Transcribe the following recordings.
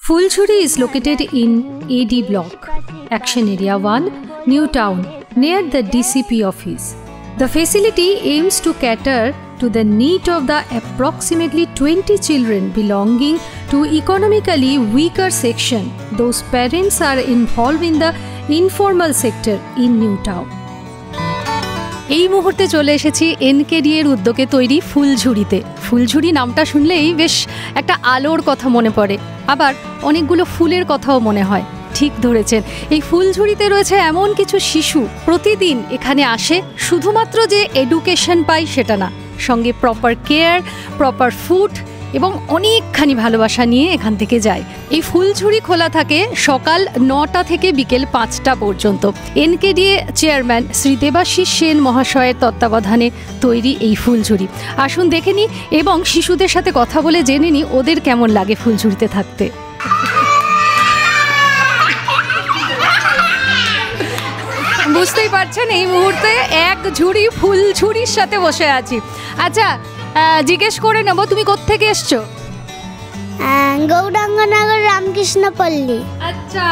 Fulchuri is located in AD Block, Action Area 1, New Town, near the DCP office. The facility aims to cater to the need of the approximately 20 children belonging to economically weaker section. Those parents are involved in the informal sector in New Town. এই মুহূর্তে চলে এসেছি এনকেডি এর উদ্যোগে তৈরি ফুলঝুরিতে। ফুলঝুরি নামটা শুনলেই বেশ একটা আলোর কথা মনে পড়ে, আবার অনেকগুলো ফুলের কথাও মনে হয়। ঠিক ধরেছেন, এই ফুলঝুরিতে রয়েছে এমন কিছু শিশু প্রতিদিন এখানে আসে, শুধুমাত্র যে এডুকেশন পায় সেটা না, সঙ্গে প্রপার কেয়ার, প্রপার ফুড এবং অনেকখানি ভালোবাসা নিয়ে এখান থেকে যায়। এই ফুলঝুরি খোলা থাকে সকাল 9টা থেকে বিকেল 5টা পর্যন্ত। এনকেডিএ চেয়ারম্যান শ্রী দেবাশিস সেন মহাশয়ের তত্ত্বাবধানে তৈরি এই ফুলঝুরি। আসুন দেখে নিই এবং শিশুদের সাথে কথা বলে জেনে নিই ওদের কেমন লাগে ফুলঝুরিতে থাকতে। বুঝতেই পারছেন এই মুহূর্তে এক ঝুড়ি ফুলঝুরির সাথে বসে আছি। আচ্ছা, জিজ্ঞেস করে নেব, তুমি কোত্থেকে এসছো? গৌরাঙ্গনগর রামকৃষ্ণপল্লী। আচ্ছা,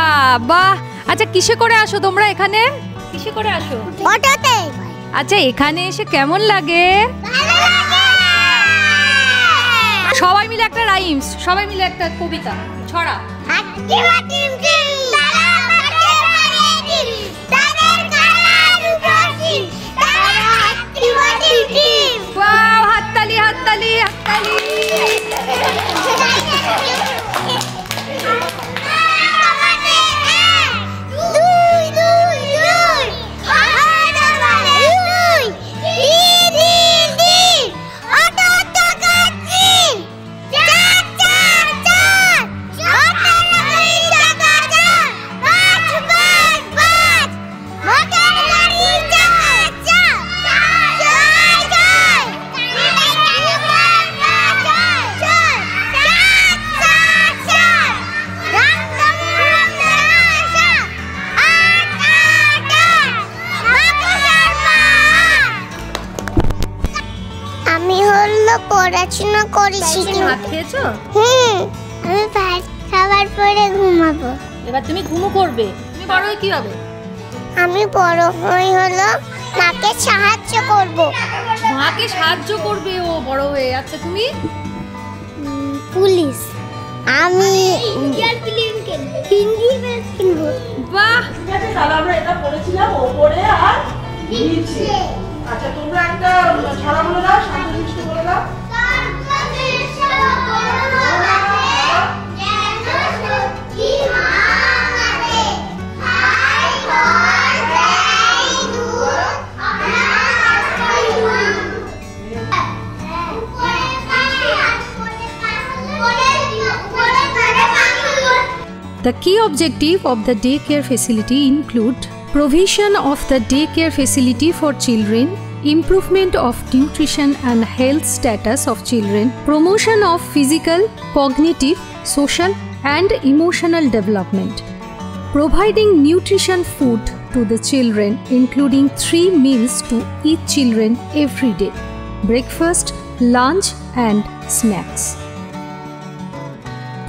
বাহ। আচ্ছা, কিসে করে আসো তোমরা এখানে? কিসে করে আসো? অটোতে। আচ্ছা, এখানে এসে কেমন লাগে? সবাই মিলে একটা রাইমস, সবাই মিলে একটা কবিতা, ছড়া। হাততালি হাততালি হাততালি। পড়াশোনা করেছি। ভাত খেয়েছো? আমি ভাত খাবার পরে ঘুমাবো। এবার তুমি ঘুমো করবে? তুমি বড় হয়ে কি হবে? আমি বড় হয়ে হলো মাকে সাহায্য করব। মাকে সাহায্য করবে ও বড় হয়ে? আচ্ছা, তুমি? পুলিশ। আমি ইন্ডিয়ান ফিল্ম কিনবো। হিন্দি ফিল্ম কিনবো। বাহ, ঠিক আছে, তাহলে আমরা এটা পড়েছিলাম ওপরে আর নিচে। আচ্ছা, তোমরা একটা ছড়া বলে দাও, শান্তশিষ্ট বলে দাও। The key objective of the daycare facility include provision of the daycare facility for children, improvement of nutrition and health status of children, promotion of physical, cognitive, social and emotional development, providing nutrition food to the children including 3 meals to each children every day, breakfast, lunch and snacks.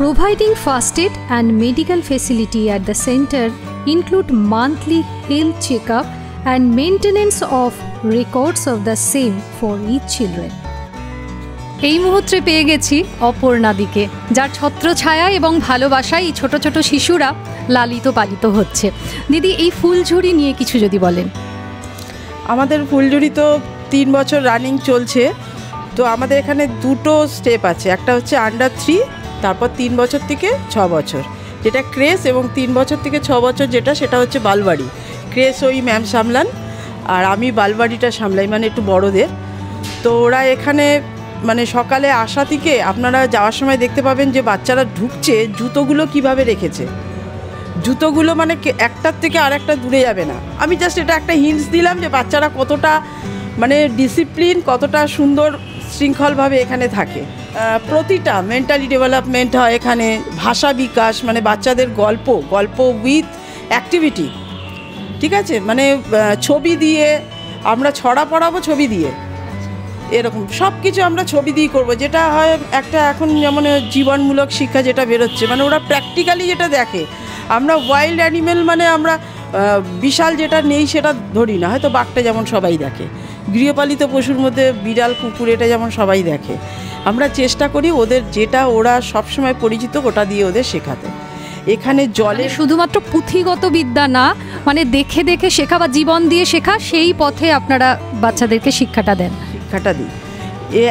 Providing first aid and medical facility at the center include monthly health checkup and maintenance of records of the same for each children. এই মুহূর্তে পেয়ে গেছি অপর্ণাদিকে, যার ছত্রছায়া এবং ভালোবাসায় এই ছোট ছোট শিশুরা লালিত পালিত হচ্ছে। দিদি, এই ফুলঝুরি নিয়ে কিছু যদি বলেন। আমাদের ফুলঝুরি তো 3 বছর রানিং চলছে। তো আমাদের এখানে দুটো স্টেপ আছে, একটা হচ্ছে আন্ডার 3, তারপর 3 বছর থেকে 6 বছর যেটা ক্রেস, এবং 3 বছর থেকে 6 বছর যেটা সেটা হচ্ছে বালবাড়ি। ক্রেস ওই ম্যাম সামলান, আর আমি বালবাড়িটা সামলাই, মানে একটু বড়দের। তো ওরা এখানে মানে সকালে আসা থেকে আপনারা যাওয়ার সময় দেখতে পাবেন যে বাচ্চারা ঢুকছে, জুতোগুলো কিভাবে রেখেছে। জুতোগুলো মানে একটার থেকে আর একটা দূরে যাবে না। আমি জাস্ট এটা একটা হিন্টস দিলাম যে বাচ্চারা কতটা মানে ডিসিপ্লিন, কতটা সুন্দর শৃঙ্খলভাবে এখানে থাকে। প্রতিটা মেন্টালি ডেভেলপমেন্ট হয় এখানে, ভাষা বিকাশ, মানে বাচ্চাদের গল্প উইথ অ্যাক্টিভিটি, ঠিক আছে, মানে ছবি দিয়ে আমরা ছড়া পড়াবো, ছবি দিয়ে এরকম সব কিছু আমরা ছবি দিয়ে করব, যেটা হয় একটা এখন যেমন জীবনমূলক শিক্ষা যেটা বেরোচ্ছে, মানে ওরা প্র্যাকটিক্যালি যেটা দেখে। আমরা ওয়াইল্ড অ্যানিমেল মানে আমরা বিশাল যেটা নেই সেটা ধরি না, হয়তো বাঘটা যেমন সবাই দেখে, গৃহপালিত পশুর মধ্যে বিড়াল কুকুর এটা যেমন সবাই দেখে, আমরা চেষ্টা করি ওদের যেটা ওরা সবসময় পরিচিত ওটা দিয়ে ওদের শেখাতে। এখানে জলে শুধুমাত্র পুঁথিগত বিদ্যা না, মানে দেখে দেখে শেখা বা জীবন দিয়ে শেখা, সেই পথে আপনারা বাচ্চাদেরকে শিক্ষাটা দেন। শিক্ষাটা দিই।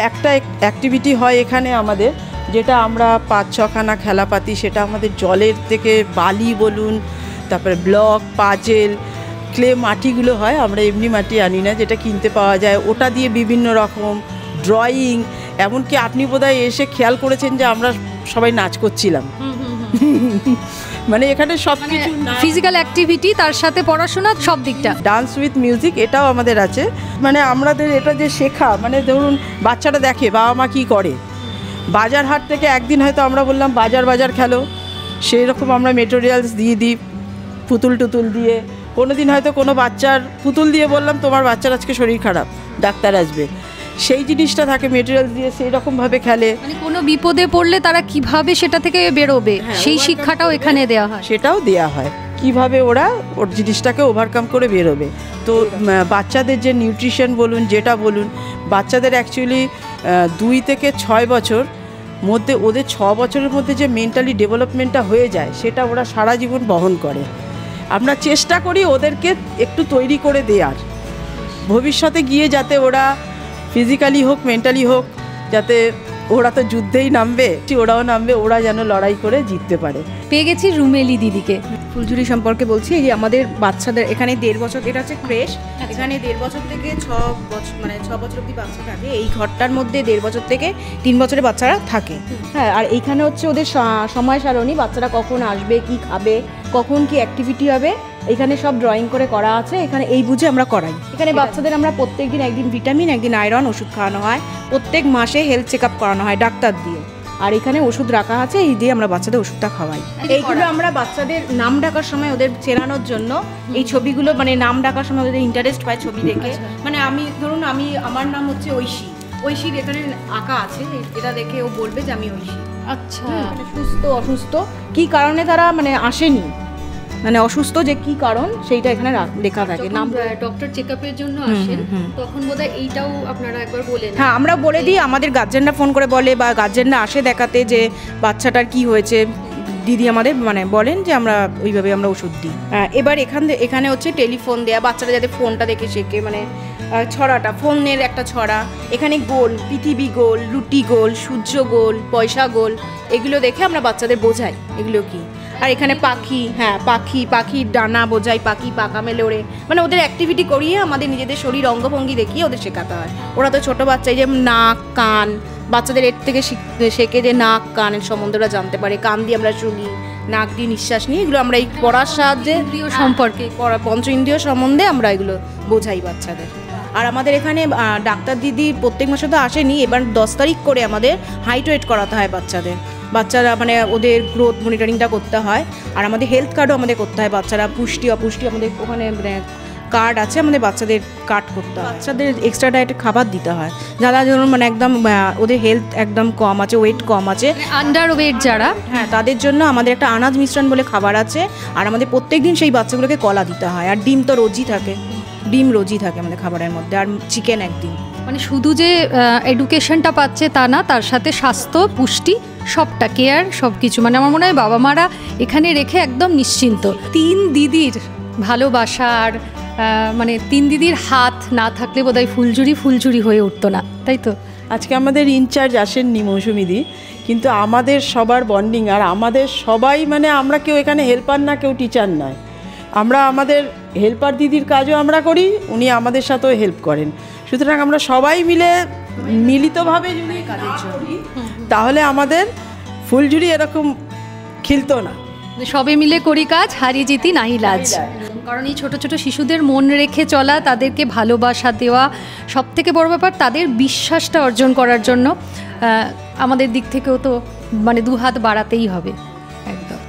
একটা অ্যাক্টিভিটি হয় এখানে আমাদের, যেটা আমরা 5-6খানা খেলাপাতি, সেটা আমাদের জলের থেকে বালি বলুন, তারপরে ব্লক, পাজেল, ক্লে মাটিগুলো হয়, আমরা এমনি মাটি আনি না, যেটা কিনতে পাওয়া যায়, ওটা দিয়ে বিভিন্ন রকম ড্রয়িং, এমনকি আপনি বোধহয় এসে খেয়াল করেছেন যে আমরা সবাই নাচ করছিলাম। মানে এখানে সব কিছু ফিজিক্যাল অ্যাক্টিভিটি, তার সাথে পড়াশোনা, সব দিকটা। ডান্স উইথ মিউজিক এটাও আমাদের আছে। মানে আমাদের এটা যে শেখা, মানে ধরুন বাচ্চারা দেখে বাবা মা কী করে, বাজার হাট থেকে একদিন হয়তো আমরা বললাম বাজার খেলো, সেই রকম আমরা মেটেরিয়ালস দিয়ে দিই, পুতুল টুতুল দিয়ে। কোনো দিন হয়তো কোনো বাচ্চার পুতুল দিয়ে বললাম তোমার বাচ্চার আজকে শরীর খারাপ, ডাক্তার আসবে, সেই জিনিসটা থাকে মেটেরিয়ালস দিয়ে, সেই রকমভাবে খেলে। মানে কোনো বিপদে পড়লে তারা কিভাবে সেটা থেকে বেরোবে, সেই শিক্ষাটাও এখানে দেওয়া হয়। সেটাও দেওয়া হয়, কিভাবে ওরা ওর জিনিসটাকে ওভারকাম করে বেরোবে। তো বাচ্চাদের যে নিউট্রিশন বলুন, যেটা বলুন, বাচ্চাদের অ্যাকচুয়ালি 2 থেকে 6 বছর মধ্যে, ওদের 6 বছরের মধ্যে যে মেন্টালি ডেভেলপমেন্টটা হয়ে যায়, সেটা ওরা সারা জীবন বহন করে। আমরা চেষ্টা করি ওদেরকে একটু তৈরি করে দেওয়ার, ভবিষ্যতে গিয়ে যাতে ওরা ফিজিক্যালি হোক মেন্টালি হোক, যাতে ওরা তো যুদ্ধেই নামবে, ওরাও নামবে, ওরা যেন লড়াই করে জিততে পারে। পেয়ে গেছি রুমেলি দিদিকে। ফুলঝুরি সম্পর্কে বলছি, এই যে আমাদের বাচ্চাদের এখানে 1.5 বছর, এটা হচ্ছে ক্রেশ, এখানে 1.5 বছর থেকে 6 বছর, মানে 6 বছর অবধি বাচ্চা থাকে। এই ঘরটার মধ্যে 1.5 বছর থেকে 3 বছরের বাচ্চারা থাকে। হ্যাঁ, আর এইখানে হচ্ছে ওদের সময় সারণী, বাচ্চারা কখন আসবে, কি খাবে, কখন কি অ্যাক্টিভিটি হবে, এখানে সব ড্রয়িং করে করা আছে। এখানে এই বুঝে আমরা করাই। এখানে বাচ্চাদের আমরা প্রত্যেক দিন, একদিন ভিটামিন, একদিন আয়রন ওষুধ খাওয়ানো হয়, প্রত্যেক মাসে হেলথ চেক আপ করানো হয় ডাক্তার দিয়ে। আর এখানে ওষুধ রাখা আছে, এই দিয়ে আমরা বাচ্চাদের ওষুধটা খাওয়াই। এইগুলো আমরা বাচ্চাদের নাম ডাকার সময় ওদের চেনানোর জন্য এই ছবিগুলো, মানে নাম ডাকার সময় ওদের ইন্টারেস্ট পায় ছবি দেখে। মানে আমি ধরুন, আমার নাম হচ্ছে ঐশীর এখানে আঁকা আছে, এটা দেখে ও বলবে যে আমি ঐশী। আচ্ছা, সুস্থ অসুস্থ কি কারণে তারা মানে আসেনি, মানে অসুস্থ যে কি কারণ, সেইটা এখানে লেখা থাকে। নাম ডক্টর চেকআপের জন্য আসেন, তখন বোধহয় এইটাও আপনারা একবার বলেন। হ্যাঁ, আমরা বলে দিই, আমাদের গার্জেনরা ফোন করে বলে, বা গার্জেনরা আসে দেখাতে যে বাচ্চাটার কি হয়েছে, দিদি আমাদের মানে বলেন যে আমরা ওইভাবে আমরা ওষুধ দিই। এবার এখানে হচ্ছে টেলিফোন দেয়া, বাচ্চারা যাতে ফোনটা দেখে শেখে, মানে ছড়াটা, ফোনের একটা ছড়া, এখানে গোল, পৃথিবী গোল, রুটি গোল, সূর্য গোল, পয়সা গোল, এগুলো দেখে আমরা বাচ্চাদের বোঝাই এগুলো কি। আর এখানে পাখি, হ্যাঁ পাখির ডানা বোঝাই, পাখি পাকা মেলে ওড়ে, মানে ওদের অ্যাক্টিভিটি করিয়ে আমাদের নিজেদের শরীর অঙ্গভঙ্গি দেখিয়ে ওদের শেখাতে হয়। ওরা তো ছোটো বাচ্চা, এই যে নাক কান, বাচ্চাদের এর থেকে শেখে যে নাক কানের সম্বন্ধে ওরা জানতে পারে, কান দিয়ে আমরা শুনি, নাক দিয়ে নিঃশ্বাস নিই, এগুলো আমরা এই পড়ার সাহায্যে সম্পর্কে পঞ্চ ইন্দ্রিয় সম্বন্ধে আমরা এগুলো বোঝাই বাচ্চাদের। আর আমাদের এখানে ডাক্তার দিদি প্রত্যেক মাসে তো আসেনি, এবার 10 তারিখ করে আমাদের হাইট ওয়েট করাতে হয় বাচ্চারা, মানে ওদের গ্রোথ মনিটরিংটা করতে হয়। আর আমাদের হেলথ কার্ডও আমাদের করতে হয়, বাচ্চারা পুষ্টি অপুষ্টি আমাদের ওখানে কার্ড আছে, আমাদের বাচ্চাদের কার্ড করতে হয়। বাচ্চাদের এক্সট্রা ডায়েটের খাবার দিতে হয়, যারা ধরুন মানে একদম ওদের হেলথ একদম কম আছে, ওয়েট কম আছে, আন্ডার ওয়েট যারা, হ্যাঁ তাদের জন্য আমাদের একটা আনাজ মিশ্রণ বলে খাবার আছে। আর আমাদের প্রত্যেক দিন সেই বাচ্চাগুলোকে কলা দিতে হয়, আর ডিম তো রোজই থাকে, আমাদের খাবারের মধ্যে, আর চিকেন একদিন। মানে শুধু যে এডুকেশনটা পাচ্ছে তা না, তার সাথে স্বাস্থ্য, পুষ্টি, সবটা কেয়ার, সব কিছু, মানে আমার মনে হয় বাবা মারা এখানে রেখে একদম নিশ্চিন্ত। 3 দিদির ভালোবাসার, মানে 3 দিদির হাত না থাকলে বোধহয় ফুলঝুরি হয়ে উঠতো না, তাই তো? আজকে আমাদের ইনচার্জ আসেননি মৌসুমিদি, কিন্তু আমাদের সবার বন্ডিং, আর আমাদের সবাই মানে আমরা কেউ এখানে হেল্পার না, কেউ টিচার নয়, আমরা আমাদের হেল্পার দিদির কাজও আমরা করি, উনি আমাদের সাথেও হেল্প করেন। সুতরাং আমরা সবাই মিলে মিলিতভাবে যদি কাজের করি, তাহলে আমাদের ফুলঝুরি এরকম খিলতো না। সবে মিলে করি কাজ, হারিয়ে যেতি নাহি লাজ। কারণ এই ছোট ছোট শিশুদের মন রেখে চলা, তাদেরকে ভালোবাসা দেওয়া, সব থেকে বড় ব্যাপার তাদের বিশ্বাসটা অর্জন করার জন্য আমাদের দিক থেকেও তো মানে 2 হাত বাড়াতেই হবে। একদম।